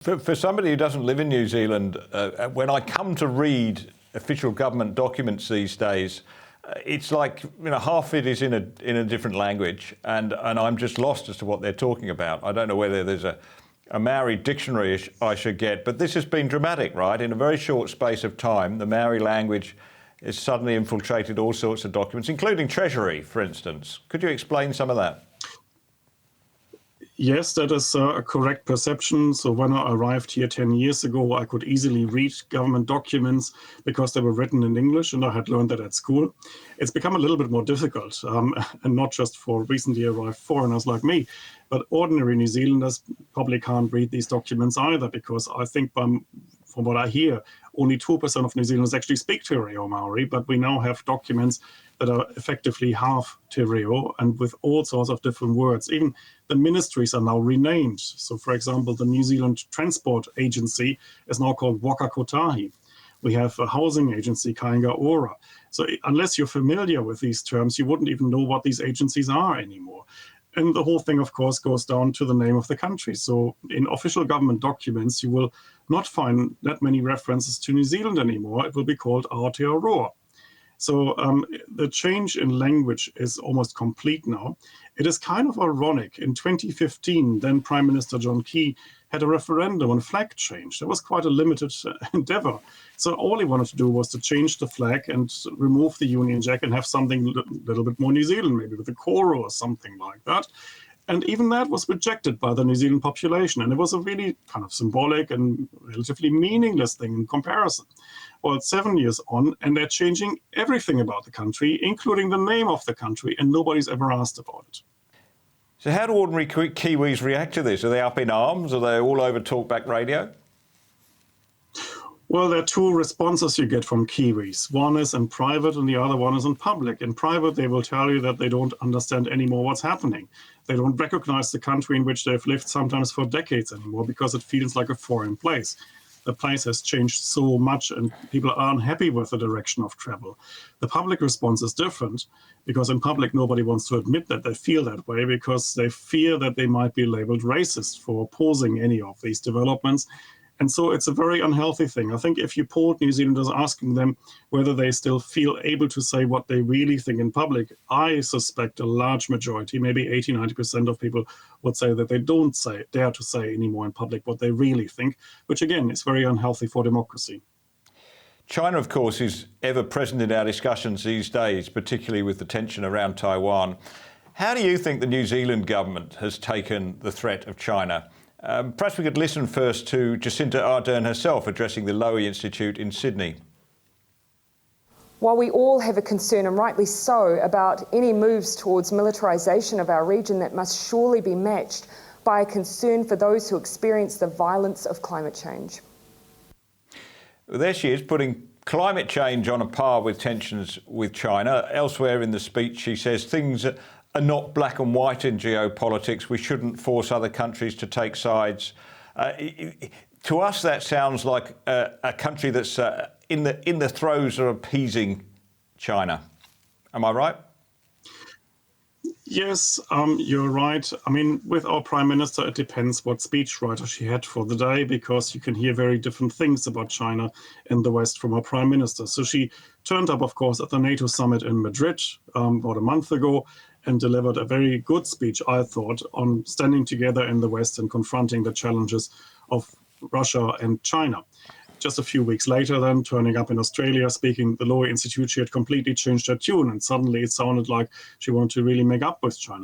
For somebody who doesn't live in New Zealand, when I come to read official government documents these days, it's like, half it is in a different language, and I'm just lost as to what they're talking about. I don't know whether there's a Maori dictionary I should get, but this has been dramatic, right? In a very short space of time, the Maori language has suddenly infiltrated all sorts of documents, including Treasury, for instance. Could you explain some of that? Yes, that is a correct perception. So when I arrived here 10 years ago, I could easily read government documents because they were written in English, and I had learned that at school. It's become a little bit more difficult, and not just for recently arrived foreigners like me, but ordinary New Zealanders probably can't read these documents either, because I think from what I hear, only 2% of New Zealanders actually speak Te Reo Maori, but we now have documents that are effectively half Te Reo and with all sorts of different words. Even the ministries are now renamed. So, for example, the New Zealand Transport Agency is now called Waka Kotahi. We have a housing agency, Kainga Ora. So unless you're familiar with these terms, you wouldn't even know what these agencies are anymore. And the whole thing, of course, goes down to the name of the country. So in official government documents, you will not find that many references to New Zealand anymore. It will be called Aotearoa. So the change in language is almost complete now. It is kind of ironic. In 2015, then Prime Minister John Key had a referendum on flag change. That was quite a limited endeavor. So all he wanted to do was to change the flag and remove the Union Jack and have something a little bit more New Zealand, maybe with a koro or something like that. And even that was rejected by the New Zealand population. And it was a really kind of symbolic and relatively meaningless thing in comparison. Well, it's 7 years on, and they're changing everything about the country, including the name of the country, and nobody's ever asked about it. So how do ordinary Kiwis react to this? Are they up in arms? Are they all over talkback radio? Well, there are two responses you get from Kiwis. One is in private and the other one is in public. In private, they will tell you that they don't understand anymore what's happening. They don't recognize the country in which they've lived sometimes for decades anymore because it feels like a foreign place. The place has changed so much and people are unhappy with the direction of travel. The public response is different because in public nobody wants to admit that they feel that way because they fear that they might be labeled racist for opposing any of these developments. And so it's a very unhealthy thing. I think if you polled New Zealanders asking them whether they still feel able to say what they really think in public, I suspect a large majority, maybe 80–90% of people would say that they don't dare to say anymore in public what they really think, which again is very unhealthy for democracy. China, of course, is ever present in our discussions these days, particularly with the tension around Taiwan. How do you think the New Zealand government has taken the threat of China? Perhaps we could listen first to Jacinta Ardern herself addressing the Lowy Institute in Sydney. While we all have a concern, and rightly so, about any moves towards militarisation of our region, that must surely be matched by a concern for those who experience the violence of climate change. Well, there she is, putting climate change on a par with tensions with China. Elsewhere in the speech, she says things are not black and white in geopolitics. We shouldn't force other countries to take sides. To us, that sounds like a country that's in the throes of appeasing China. Am I right? Yes, you're right. I mean, with our Prime Minister, it depends what speechwriter she had for the day, because you can hear very different things about China in the West from our Prime Minister. So she turned up, of course, at the NATO summit in Madrid about a month ago and delivered a very good speech, I thought, on standing together in the West and confronting the challenges of Russia and China. Just a few weeks later, then, turning up in Australia, speaking at the Lowy Institute, she had completely changed her tune, and suddenly it sounded like she wanted to really make up with China.